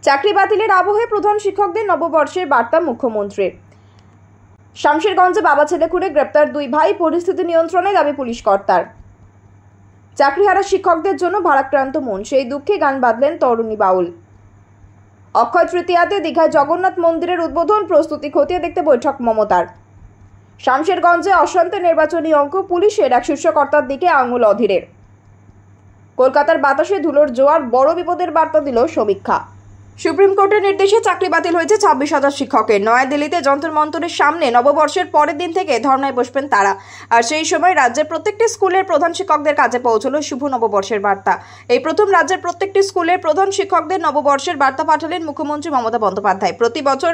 চাকরি বাতিলের আবহে প্রধান শিক্ষকদের নববর্ষের বার্তা মুখ্যমন্ত্রীর। শামশেরগঞ্জে বাবা ছেলে খুনে গ্রেপ্তার দুই ভাই, পরিস্থিতি নিয়ন্ত্রণে দাবি পুলিশ কর্তার। চাকরিহারা শিক্ষকদের জন্য ভারাক্রান্ত মন, সেই দুঃখে গান বাঁধলেন তরুণী বাউল। অক্ষয় তৃতীয়াতে দীঘায় জগন্নাথ মন্দিরের উদ্বোধন, প্রস্তুতি খতিয়ে দেখতে বৈঠক মমতার। শামশেরগঞ্জে অশান্তি নির্বাচনী অঙ্ক, পুলিশের এক শীর্ষ কর্তার দিকে আঙুল অধীরের। কলকাতার বাতাসে ধুলোর জোয়ার, বড় বিপদের বার্তা দিল সমীক্ষা। সুপ্রিম কোর্টের নির্দেশে চাকরি বাতিল হয়েছে 26,000 শিক্ষকের। নয়াদিল্লিতে যন্তর মন্তরের সামনে নববর্ষের পরের দিন থেকে ধর্নায় বসবেন তারা। আর সেই সময় রাজ্যের প্রত্যেকটি স্কুলের প্রধান শিক্ষকদের কাছে পৌঁছলো শুভ নববর্ষের বার্তা। এই প্রথম রাজ্যের প্রত্যেকটি স্কুলের প্রধান শিক্ষকদের নববর্ষের বার্তা পাঠালেন মুখ্যমন্ত্রী মমতা বন্দ্যোপাধ্যায়। প্রতি বছর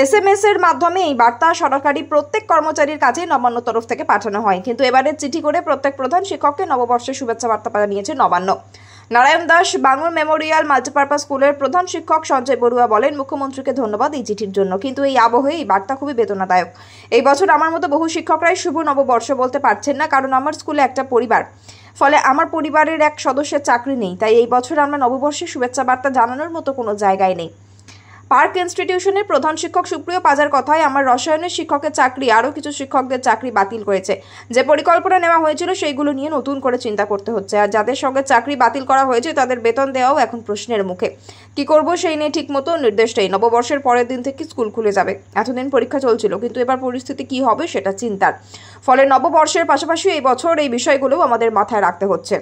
SMS এর মাধ্যমে এই বার্তা সরকারি প্রত্যেক কর্মচারীর কাছে নবান্ন তরফ থেকে পাঠানো হয়, কিন্তু এবারে চিঠি করে প্রত্যেক প্রধান শিক্ষককে নববর্ষের শুভেচ্ছা বার্তা জানিয়েছে নবান্ন। নারায়ণ দাস বাঙুর মেমোরিয়াল মাল্টিপারপাস স্কুলের প্রধান শিক্ষক সঞ্জয় বড়ুয়া বলেন, মুখ্যমন্ত্রীকে ধন্যবাদ এই চিঠির জন্য, কিন্তু এই আবহে এই বার্তা খুবই বেদনাদায়ক। এই বছর আমার মতো বহু শিক্ষকরাই শুভ নববর্ষ বলতে পারছেন না, কারণ আমার স্কুলে একটা পরিবার, ফলে আমার পরিবারের এক সদস্যের চাকরি নেই। তাই এই বছর আমরা নববর্ষের শুভেচ্ছা বার্তা জানানোর মতো কোনো জায়গায় নেই। পার্ক ইনস্টিটিউশনের প্রধান শিক্ষক সুপ্রিয় পাজার কথায়, আমার রসায়নের শিক্ষকের চাকরি, আরও কিছু শিক্ষকদের চাকরি বাতিল করেছে। যে পরিকল্পনা নেওয়া হয়েছিল সেইগুলো নিয়ে নতুন করে চিন্তা করতে হচ্ছে, আর যাদের সঙ্গে চাকরি বাতিল করা হয়েছে তাদের বেতন দেওয়াও এখন প্রশ্নের মুখে। কি করব সেই নিয়ে ঠিক মতো নির্দেশ নেই। নববর্ষের পরের দিন থেকে স্কুল খুলে যাবে। এতদিন পরীক্ষা চলছিল, কিন্তু এবার পরিস্থিতি কি হবে সেটা চিন্তার। ফলে নববর্ষের পাশাপাশি এই বছর এই বিষয়গুলোও আমাদের মাথায় রাখতে হচ্ছে।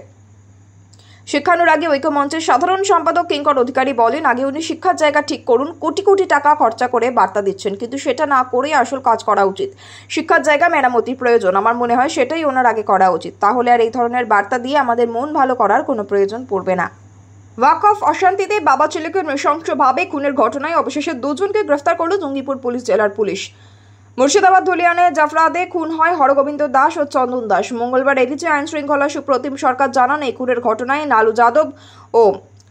শিক্ষানুরাগী ঐক্য মঞ্চের সাধারণ সম্পাদক কিঙ্কর অধিকারী বলেন, আগে উনি শিক্ষার জায়গা ঠিক করুন। কোটি কোটি টাকা খরচা করে বার্তা দিচ্ছেন, কিন্তু সেটা না করে আসল কাজ করা উচিত। শিক্ষার জায়গা মেরামতির প্রয়োজন, আমার মনে হয় সেটাই ওনার আগে করা উচিত। তাহলে আর এই ধরনের বার্তা দিয়ে আমাদের মন ভালো করার কোনো প্রয়োজন পড়বে না। ওয়াকফ অশান্তিতে বাবা ছেলেকে নৃশংসভাবে খুনের ঘটনায় অবশেষে দুজনকে গ্রেফতার করল জঙ্গিপুর পুলিশ জেলার পুলিশ। মুর্শিদাবাদ ধুলিয়ানে জাফরাদে খুন হয় হরগোবিন্দ দাস ও চন্দন দাস। মঙ্গলবার এডিজি আইন শৃঙ্খলা সুপ্রতিম সরকার জানান, এই খুনের ঘটনায় নালু যাদব ও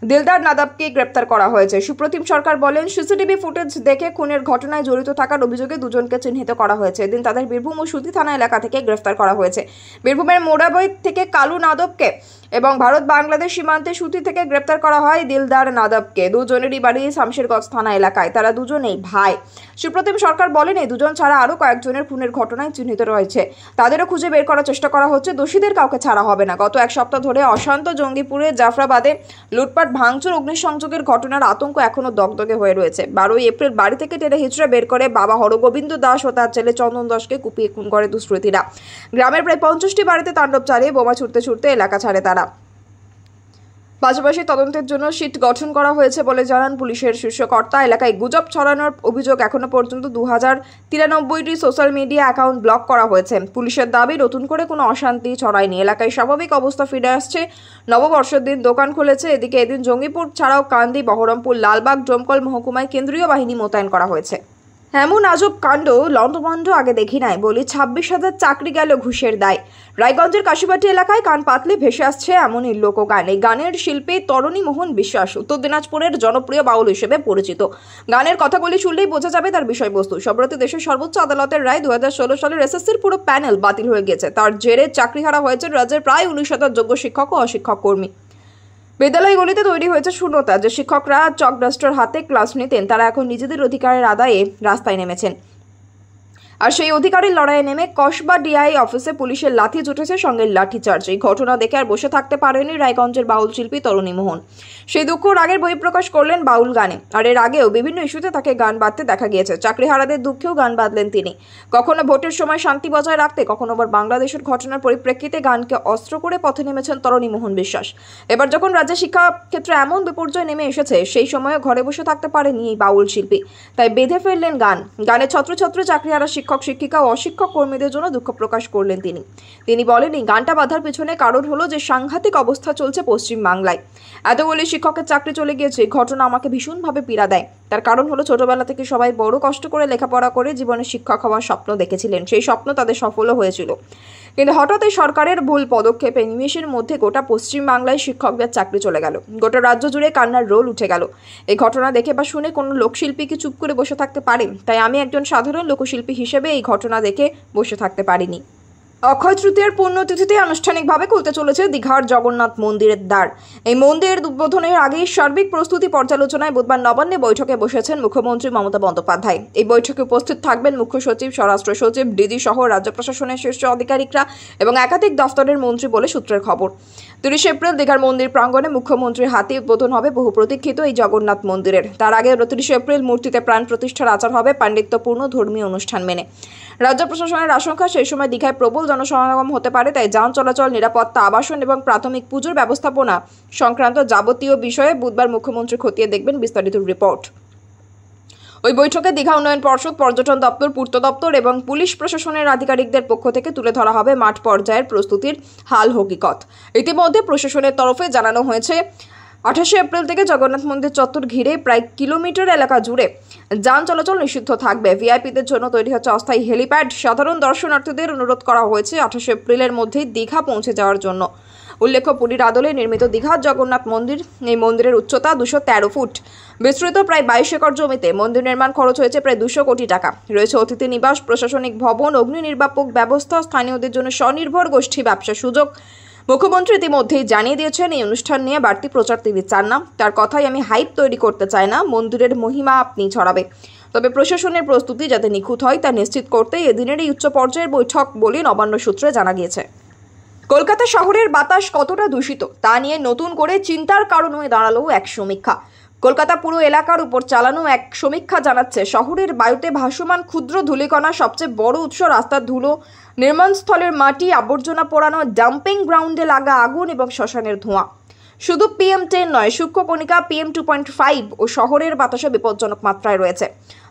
দিলদার নাদাবকে গ্রেপ্তার করা হয়েছে। সুপ্রতিম সরকার বলেন, সিসিটিভি ফুটেজ দেখে খুনের ঘটনায় জড়িত থাকার অভিযোগে দুজনকে চিহ্নিত করা হয়েছে। এদিন তাদের বীরভূম ও সুতি থানা এলাকা থেকে গ্রেফতার করা হয়েছে। বীরভূমের মোড়াবই থেকে কালু নাদবকে এবং ভারত বাংলাদেশ সীমান্তে সুতি থেকে গ্রেপ্তার করা হয় দিলদার নাদাবকে। দুজনেরই বাড়ি শামশেরগঞ্জ থানা এলাকায়। তারা দুজনেই ভাই। সুপ্রতিম সরকার বলেন, এই দুজন ছাড়া আরও কয়েকজনের খুনের ঘটনায় চিহ্নিত রয়েছে, তাদেরও খুঁজে বের করার চেষ্টা করা হচ্ছে। দোষীদের কাউকে ছাড়া হবে না। গত এক সপ্তাহ ধরে অশান্ত জঙ্গিপুরে জাফরাবাদে লুটপাট, ভাঙচুর, অগ্নিসংযোগের ঘটনার আতঙ্ক এখনো দগদগে হয়ে রয়েছে। 12 এপ্রিল বাড়ি থেকে টেনে হিচড়ে বের করে বাবা হরগোবিন্দ দাস ও তার ছেলে চন্দন দাসকে কুপিয়ে খুন করে দুষ্কৃতীরা। গ্রামের প্রায় 50টি বাড়িতে তাণ্ডব চালিয়ে বোমা ছুটতে ছুটতে এলাকা ছাড়ে তারা। পাশাপাশি তদন্তের জন্য সিট গঠন করা হয়েছে বলে জানান পুলিশের শীর্ষ কর্তা। এলাকায় গুজব ছড়ানোর অভিযোগ, এখনো পর্যন্ত 2093টি সোশ্যাল মিডিয়া অ্যাকাউন্ট ব্লক করা হয়েছে। পুলিশের দাবি, নতুন করে কোনো অশান্তি ছড়ায়নি। এলাকায় স্বাভাবিক অবস্থা ফিরে আসছে। নববর্ষের দিন দোকান খুলেছে। এদিকে এদিন জঙ্গিপুর ছাড়াও কান্দি, বহরমপুর, লালবাগ, ডোমকল মহকুমায় কেন্দ্রীয় বাহিনী মোতায়েন করা হয়েছে। এমন আজব কাণ্ড লন্ডভন্ড আগে দেখি নাই বলি, 26,000 চাকরি গেল ঘুষের দায়। রায়গঞ্জের কাশিবাটি এলাকায় কান পাতলে ভেসে আসছে এমনই লোকগান। এই গানের শিল্পী তরুণী মোহন বিশ্বাস উত্তর দিনাজপুরের জনপ্রিয় বাউল হিসেবে পরিচিত। গানের কথাগুলি শুনলেই বোঝা যাবে তার বিষয়বস্তু। সম্প্রতি দেশের সর্বোচ্চ আদালতের রায় 2016 সালের SSCর পুরো প্যানেল বাতিল হয়ে গেছে। তার জেরে চাকরিহারা হয়েছেন রাজ্যের প্রায় 19,000 যোগ্য শিক্ষক ও অশিক্ষক কর্মী। বিদ্যালয়গুলিতে তৈরি হয়েছে শূন্যতা। যে শিক্ষকরা চক ডাস্টার হাতে ক্লাস নিতেন, তারা এখন নিজেদের অধিকারের আদায়ে রাস্তায় নেমেছেন। আর সেই অধিকারের লড়াইয়ে নেমে কসবা DI অফিসে পুলিশের লাঠি জুটেছে, সঙ্গে লাঠিচার্জ। এই ঘটনা দেখে আর বসে থাকতে পারেনি রায়গঞ্জের বাউল শিল্পী তরুণী মোহন। সেই দুঃখ রাগের বহিঃপ্রকাশ করলেন বাউল গানে। আর এর আগেও বিভিন্ন ইস্যুতে তাকে গান বাঁধতে দেখা গিয়েছে। চাকরিহারাদের দুঃখেও গান বাঁধলেন তিনি। কখনো ভোটের সময় শান্তি বজায় রাখতে, কখনো আবার বাংলাদেশের ঘটনার পরিপ্রেক্ষিতে গানকে অস্ত্র করে পথে নেমেছেন তরুণী মোহন বিশ্বাস। এবার যখন রাজ্যের শিক্ষা ক্ষেত্রে এমন বিপর্যয় নেমে এসেছে, সেই সময়ও ঘরে বসে থাকতে পারেনি এই বাউল শিল্পী। তাই বেঁধে ফেললেন গান। গানে ছত্রছত্র চাকরিহারা শিক্ষক, শিক্ষিকা ও অশিক্ষক কর্মীদের জন্য দুঃখ প্রকাশ করলেন তিনি বলেন, এই গানটা বাঁধার পিছনে কারণ হলো যে সাংঘাতিক অবস্থা চলছে পশ্চিম বাংলায়। এতগুলি শিক্ষকের চাকরি চলে গিয়েছে। ঘটনা আমাকে ভীষণভাবে পীড়া দেয়। তার কারণ হলো, ছোটবেলা থেকে সবাই বড় কষ্ট করে লেখাপড়া করে জীবনে শিক্ষক হওয়ার স্বপ্ন দেখেছিলেন। সেই স্বপ্ন তাদের সফলও হয়েছিল, কিন্তু হঠাৎ এই সরকারের ভুল পদক্ষেপে নিমেষের মধ্যে গোটা পশ্চিম বাংলায় শিক্ষকদের চাকরি চলে গেল। গোটা রাজ্য জুড়ে কান্নার রোল উঠে গেল। এই ঘটনা দেখে বা শুনে কোনো লোকশিল্পী কি চুপ করে বসে থাকতে পারে? তাই আমি একজন সাধারণ লোকশিল্পী হিসেবে এই ঘটনা দেখে বসে থাকতে পারিনি। অক্ষয় তৃতীয়ার পুণ্যতিথিতে আনুষ্ঠানিকভাবে খুলতে চলেছে দীঘার জগন্নাথ মন্দিরের দ্বার। এই মন্দিরের উদ্বোধনের আগেই সার্বিক প্রস্তুতি পর্যালোচনায় বুধবার নবান্নে বৈঠকে বসেছেন মুখ্যমন্ত্রী মমতা বন্দ্যোপাধ্যায়। এই বৈঠকে উপস্থিত থাকবেন মুখ্য সচিব, স্বরাষ্ট্র সচিব, ডিজি সহ রাজ্য প্রশাসনের শীর্ষ আধিকারিকরা এবং একাধিক দফতরের মন্ত্রী বলে সূত্রের খবর। 30 এপ্রিল দীঘার মন্দির প্রাঙ্গণে মুখ্যমন্ত্রীর হাতে উদ্বোধন হবে বহু প্রতীক্ষিত এই জগন্নাথ মন্দিরের। তার আগে 29 এপ্রিল মূর্তিতে প্রাণ প্রতিষ্ঠার আচার হবে পাণ্ডিত্যপূর্ণ ধর্মীয় অনুষ্ঠান মেনে। রাজ্য প্রশাসনের আশঙ্কা সেই সময় দীঘায় প্রবল জনসমাগম হতে পারে, তাই যান চলাচল, নিরাপত্তা, আবাসন এবং প্রাথমিক পুজোর ব্যবস্থাপনা সংক্রান্ত যাবতীয় বিষয়ে বুধবার মুখ্যমন্ত্রী খতিয়ে দেখবেন বিস্তারিত রিপোর্ট। ওই বৈঠকে দীঘা উন্নয়ন পর্ষদ, পর্যটন দপ্তর, পূর্ত দপ্তর এবং পুলিশ প্রশাসনের আধিকারিকদের পক্ষ থেকে তুলে ধরা হবে মাঠ পর্যায়ের প্রস্তুতির হাল হকিকত। ইতিমধ্যে প্রশাসনের তরফে জানানো হয়েছে 28 এপ্রিল থেকে জগন্নাথ মন্দির চত্বর ঘিরে প্রায় কিলোমিটার এলাকা জুড়ে যান চলাচল নিষিদ্ধ থাকবে। ভিআইপিদের জন্য তৈরি হচ্ছে অস্থায়ী হেলিপ্যাড। সাধারণ দর্শনার্থীদের অনুরোধ করা হয়েছে 28 এপ্রিলের মধ্যেই দীঘা পৌঁছে যাওয়ার জন্য। উল্লেখ্য, পুরীর আদলে নির্মিত দীঘার জগন্নাথ মন্দির, এই মন্দিরের উচ্চতা 213 ফুট, বিস্তৃত প্রায় 22 একর জমিতে। মন্দির নির্মাণ খরচ হয়েছে প্রায় 200 কোটি টাকা। রয়েছে অতিথি নিবাস, প্রশাসনিক ভবন, অগ্নি নির্বাপক ব্যবস্থা, স্থানীয়দের জন্য স্বনির্ভর গোষ্ঠী ব্যবসার সুযোগ। মুখ্যমন্ত্রী ইতিমধ্যেই জানিয়ে দিয়েছেন এই অনুষ্ঠান নিয়ে বাড়তি প্রচার তিনি চান না। তার কথাই, আমি হাইপ তৈরি করতে চাই না, মন্দিরের মহিমা আপনি ছড়াবে। তবে প্রশাসনের প্রস্তুতি যাতে নিখুঁত হয় তা নিশ্চিত করতে এদিনের এই উচ্চ পর্যায়ের বৈঠক বলে নবান্ন সূত্রে জানা গিয়েছে। কলকাতা শহরের বাতাস কতটা দূষিত তা নিয়ে নতুন করে চিন্তার কারণ হয়ে দাঁড়ালো এক সমীক্ষা। কলকাতা পুরো এলাকার উপর চালানো এক সমীক্ষা জানাচ্ছে, শহরের বায়ুতে ভাসমান ক্ষুদ্র ধূলিকণা সবচেয়ে বড় উৎস রাস্তার ধুলো, নির্মাণস্থলের মাটি, আবর্জনা পোড়ানো, ডাম্পিং গ্রাউন্ডে লাগা আগুন এবং শ্মশানের ধোঁয়া। শুধু PM10 নয়, সূক্ষ্ম কণিকা PM2.5 ও শহরের বাতাসে বিপজ্জনক মাত্রায় রয়েছে।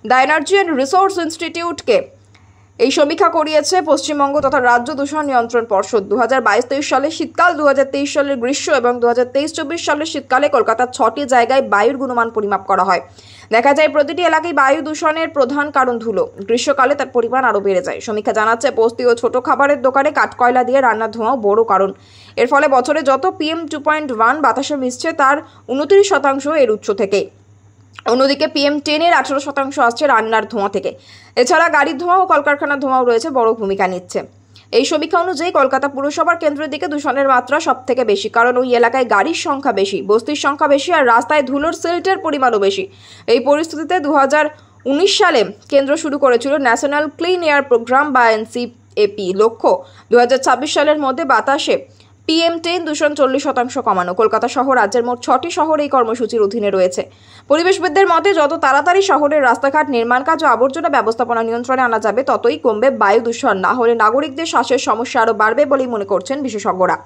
দ্য এনার্জি অ্যান্ড রিসোর্স ইনস্টিটিউটকে এই সমীক্ষা করিয়েছে পশ্চিমবঙ্গ তথা রাজ্য দূষণ নিয়ন্ত্রণ পর্ষদ। 2022-23 সালে শীতকাল, 2023 সালের গ্রীষ্ম এবং 2023-24 সালের শীতকালে কলকাতার 6টি জায়গায় বায়ুর গুণমান পরিমাপ করা হয়। দেখা যায় প্রতিটি এলাকায় বায়ু দূষণের প্রধান কারণ ধুলো। গ্রীষ্মকালে তার পরিমাণ আরও বেড়ে যায়। সমীক্ষা জানাচ্ছে, বস্তি ও ছোট খাবারের দোকানে কাঠকয়লা দিয়ে রান্নার ধোঁয়াও বড় কারণ। এর ফলে বছরে যত PM2.1 বাতাসে মিশছে তার 29% এর উৎস থেকে। অন্যদিকে PM10 এর 18% আসছে রান্নার ধোঁয়া থেকে। এছাড়া গাড়ির ধোঁয়া ও কলকারখানার ধোঁয়াও রয়েছে, বড় ভূমিকা নিচ্ছে। এই সমীক্ষা অনুযায়ী কলকাতা পুরসভার কেন্দ্রের দিকে দূষণের মাত্রা সব থেকে বেশি, কারণ ওই এলাকায় গাড়ির সংখ্যা বেশি, বস্তির সংখ্যা বেশি আর রাস্তায় ধুলোর সিল্টের পরিমাণও বেশি। এই পরিস্থিতিতে 2019 সালে কেন্দ্র শুরু করেছিল ন্যাশনাল ক্লিন এয়ার প্রোগ্রাম বা NCAP। লক্ষ্য 2026 সালের মধ্যে বাতাসে PM10 দূষণ 40% কমানো। কলকাতা সহ রাজ্যের মোট 6টি শহর এই কর্মসূচির অধীনে রয়েছে। পরিবেশবিদদের মতে, যত তাড়াতাড়ি শহরের রাস্তাঘাট, নির্মাণ কাজ ও আবর্জনা ব্যবস্থাপনা নিয়ন্ত্রণে আনা যাবে ততই কমবে বায়ু দূষণ। না হলে নাগরিকদের শ্বাসের সমস্যা আরও বাড়বে বলেই মনে করছেন বিশেষজ্ঞরা।